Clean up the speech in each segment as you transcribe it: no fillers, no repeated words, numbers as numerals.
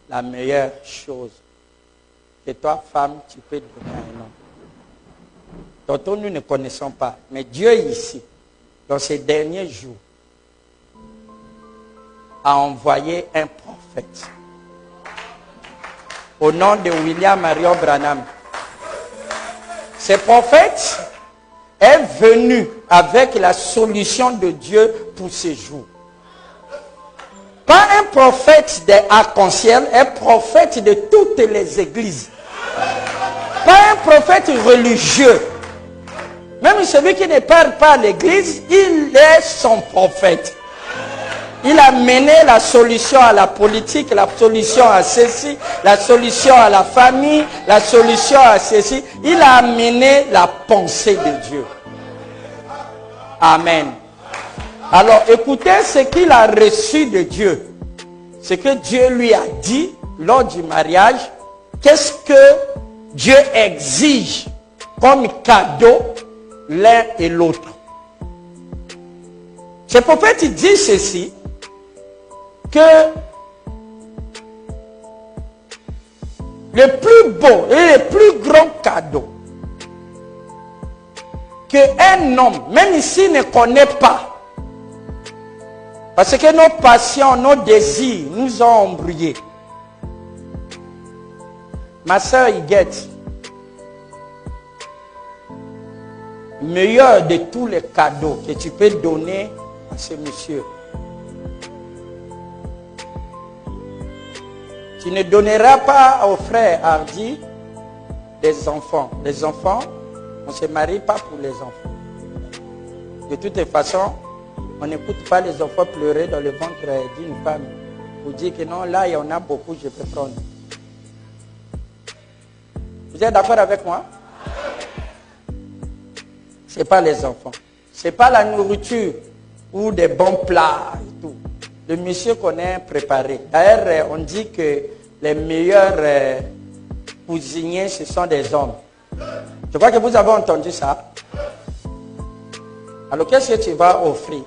la meilleure chose que toi, femme, tu peux donner à un homme. Tantôt, nous ne connaissons pas. Mais Dieu ici, dans ces derniers jours, a envoyé un prophète. Au nom de William Marion Branham. Ce prophète est venu avec la solution de Dieu pour ces jours. Pas un prophète des arcs-en-ciel, un prophète de toutes les églises. Pas un prophète religieux. Même celui qui ne parle pas à l'église, il est son prophète. Il a mené la solution à la politique, la solution à ceci, la solution à la famille, la solution à ceci. Il a amené la pensée de Dieu. Amen. Alors écoutez ce qu'il a reçu de Dieu. Ce que Dieu lui a dit lors du mariage. Qu'est-ce que Dieu exige comme cadeau l'un et l'autre. Ce prophète il dit ceci. Que le plus beau et le plus grand cadeau qu'un homme, même s'il ne connaît pas, parce que nos passions, nos désirs nous ont embrouillés. Ma soeur Higuette, meilleur de tous les cadeaux que tu peux donner à ce monsieur, tu ne donneras pas aux frères hardis des enfants. Les enfants, on ne se marie pas pour les enfants. De toute façon, on n'écoute pas les enfants pleurer dans le ventre d'une femme pour dire que non, là, il y en a beaucoup, je peux prendre. Vous êtes d'accord avec moi? Ce n'est pas les enfants. Ce n'est pas la nourriture ou des bons plats et tout. Le monsieur qu'on a préparé. D'ailleurs, on dit que les meilleurs cuisiniers, ce sont des hommes. Je crois que vous avez entendu ça. Alors, qu'est-ce que tu vas offrir?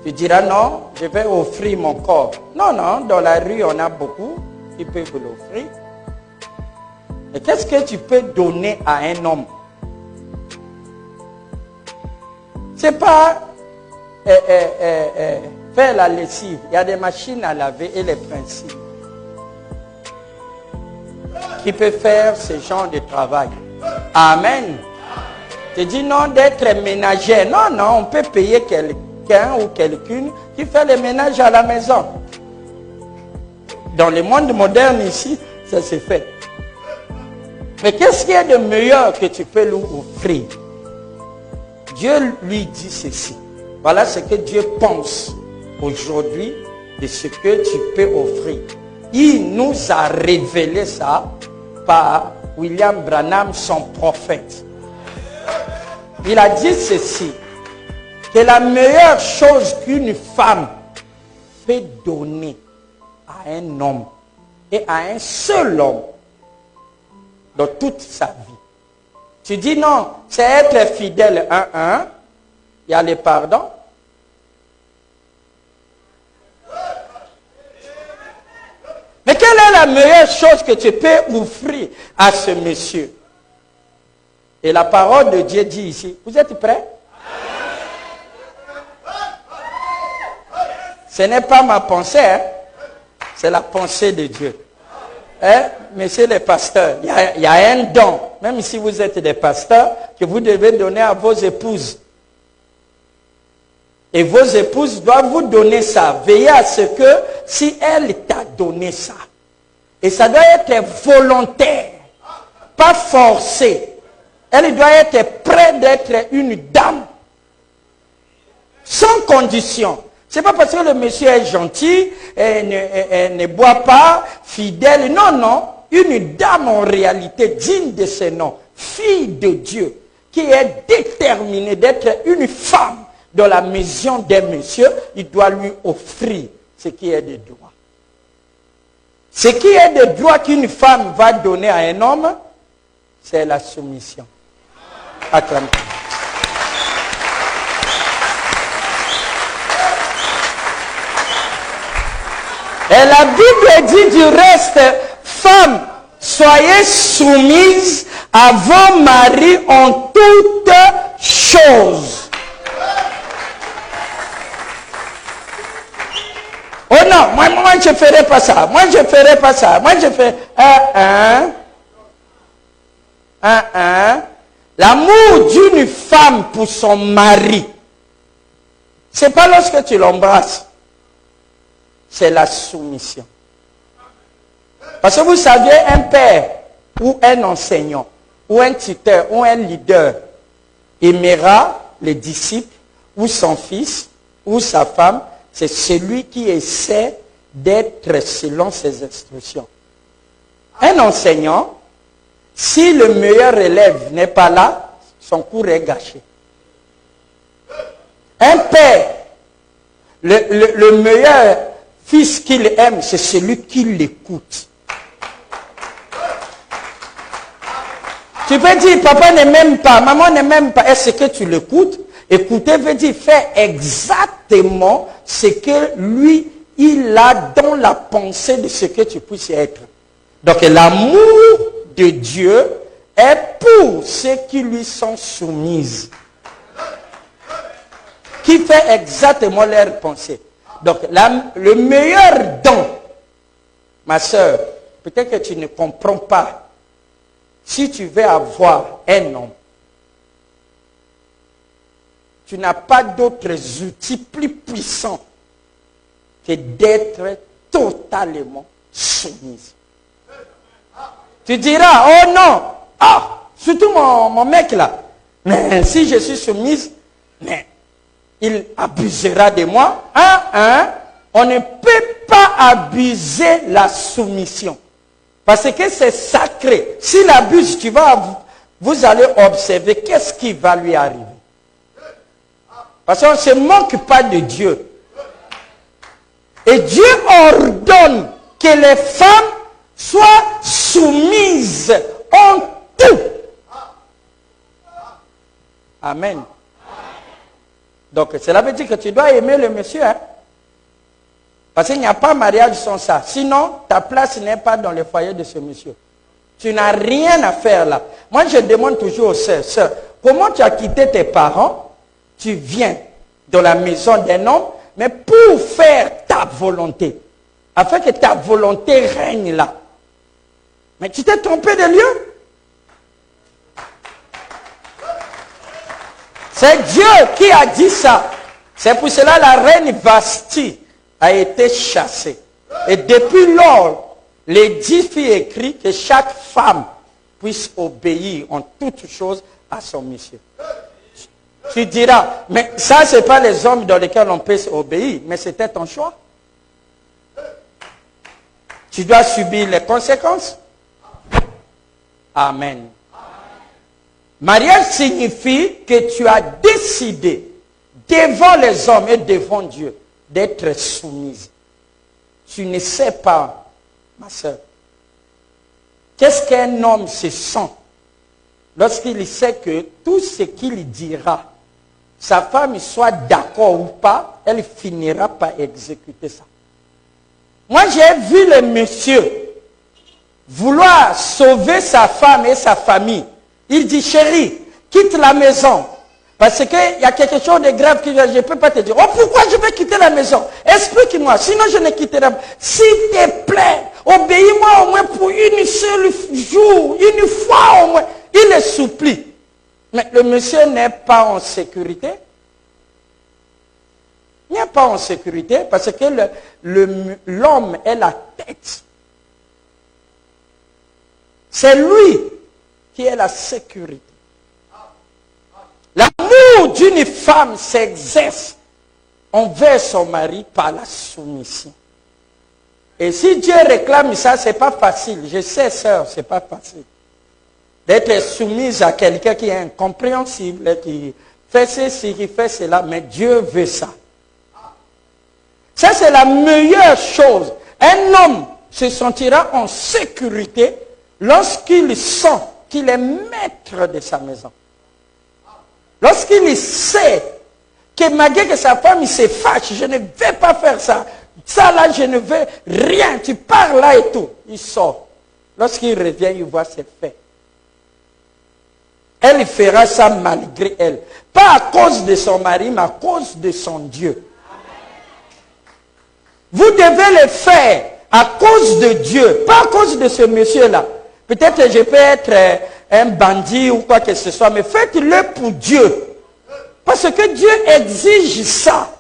Tu diras non, je vais offrir mon corps. Non, non, dans la rue, on a beaucoup qui peuvent l'offrir. Et qu'est-ce que tu peux donner à un homme? C'est pas faire la lessive. Il y a des machines à laver et les principes qui peuvent faire ce genre de travail. Amen. Tu dis non d'être ménagère. Non, non, on peut payer quelqu'un ou quelqu'une qui fait le ménage à la maison. Dans le monde moderne ici, ça se fait. Mais qu'est-ce qu'il y a de meilleur que tu peux lui offrir? Dieu lui dit ceci. Voilà ce que Dieu pense aujourd'hui de ce que tu peux offrir. Il nous a révélé ça par William Branham, son prophète. Il a dit ceci, que la meilleure chose qu'une femme peut donner à un homme, et à un seul homme, dans toute sa vie. Tu dis non, c'est être fidèle, il y a le pardon. Mais quelle est la meilleure chose que tu peux offrir à ce monsieur? Et la parole de Dieu dit ici, vous êtes prêts? Ce n'est pas ma pensée, hein? C'est la pensée de Dieu. Hein? Messieurs les pasteurs, il y a un don, même si vous êtes des pasteurs, que vous devez donner à vos épouses. Et vos épouses doivent vous donner ça. Veillez à ce que, si elle t'a donné ça, et ça doit être volontaire, pas forcé. Elle doit être prête d'être une dame. Sans condition. Ce n'est pas parce que le monsieur est gentil, elle ne boit pas, fidèle. Non, non. Une dame en réalité digne de ce nom. Fille de Dieu. Qui est déterminée d'être une femme dans la maison d'un monsieur. Il doit lui offrir ce qui est de droit. Ce qui est de droit qu'une femme va donner à un homme, c'est la soumission. Acclamez. Et la Bible dit du reste, femmes, soyez soumises à vos maris en toutes choses. Oh non, moi je ne ferai pas ça. Moi je ne ferai pas ça. Moi je fais L'amour d'une femme pour son mari, c'est pas lorsque tu l'embrasses, c'est la soumission. Parce que vous savez, un père ou un enseignant ou un tuteur ou un leader aimera les disciples ou son fils ou sa femme, c'est celui qui essaie d'être selon ses instructions. Un enseignant, si le meilleur élève n'est pas là, son cours est gâché. Un père, le meilleur fils qu'il aime, c'est celui qui l'écoute. Tu peux dire, papa ne m'aime pas, maman ne m'aime pas. Est-ce que tu l'écoutes? Écouter veut dire faire exactement ce que lui, il a dans la pensée de ce que tu puisses être. Donc l'amour de Dieu est pour ceux qui lui sont soumises. Qui fait exactement leur pensée. Donc le meilleur don, ma soeur, peut-être que tu ne comprends pas. Si tu veux avoir un homme, tu n'as pas d'autres outils plus puissants que d'être totalement soumise. Tu diras, oh non, surtout mon mec là, mais si je suis soumise, mais il abusera de moi. On ne peut pas abuser la soumission. Parce que c'est sacré. S'il abuse, vous allez observer qu'est-ce qui va lui arriver. Parce qu'on ne se moque pas de Dieu. Et Dieu ordonne que les femmes soient soumises en tout. Amen. Donc cela veut dire que tu dois aimer le monsieur. Parce qu'il n'y a pas mariage sans ça. Sinon, ta place n'est pas dans le foyer de ce monsieur. Tu n'as rien à faire là. Moi, je demande toujours aux sœurs, comment tu as quitté tes parents? Tu viens dans la maison d'un homme, mais pour faire ta volonté. Afin que ta volonté règne là. Mais tu t'es trompé de lieu. C'est Dieu qui a dit ça. C'est pour cela que la reine Vasti a été chassée. Et depuis lors, l'édit écrit que chaque femme puisse obéir en toutes choses à son monsieur. Tu diras, mais ça, ce n'est pas les hommes dans lesquels on peut obéir, mais c'était ton choix. Tu dois subir les conséquences. Amen. Mariage signifie que tu as décidé devant les hommes et devant Dieu d'être soumise. Tu ne sais pas, ma soeur, qu'est-ce qu'un homme se sent lorsqu'il sait que tout ce qu'il dira, sa femme soit d'accord ou pas, elle finira par exécuter ça. Moi, j'ai vu le monsieur vouloir sauver sa femme et sa famille. Il dit, chérie, quitte la maison. Parce qu'il y a quelque chose de grave que je ne peux pas te dire. Oh, pourquoi je vais quitter la maison? Explique-moi, sinon je ne quitterai pas. S'il te plaît, obéis-moi au moins pour une seule jour, une fois au moins. Il le supplie. Mais le monsieur n'est pas en sécurité. Il n'est pas en sécurité parce que l'homme est la tête. C'est lui qui est la sécurité. L'amour d'une femme s'exerce envers son mari par la soumission. Et si Dieu réclame ça, ce n'est pas facile. Je sais, sœur, ce n'est pas facile. D'être soumise à quelqu'un qui est incompréhensible, qui fait ceci, qui fait cela, mais Dieu veut ça. Ça, c'est la meilleure chose. Un homme se sentira en sécurité lorsqu'il sent qu'il est maître de sa maison. Lorsqu'il sait que malgré que sa femme se fâche, je ne vais pas faire ça. Ça là, je ne veux rien. Tu pars là et tout. Il sort. Lorsqu'il revient, il voit c'est fait. Elle fera ça malgré elle. Pas à cause de son mari, mais à cause de son Dieu. Vous devez le faire à cause de Dieu, pas à cause de ce monsieur-là. Peut-être que je peux être un bandit ou quoi que ce soit, mais faites-le pour Dieu. Parce que Dieu exige ça.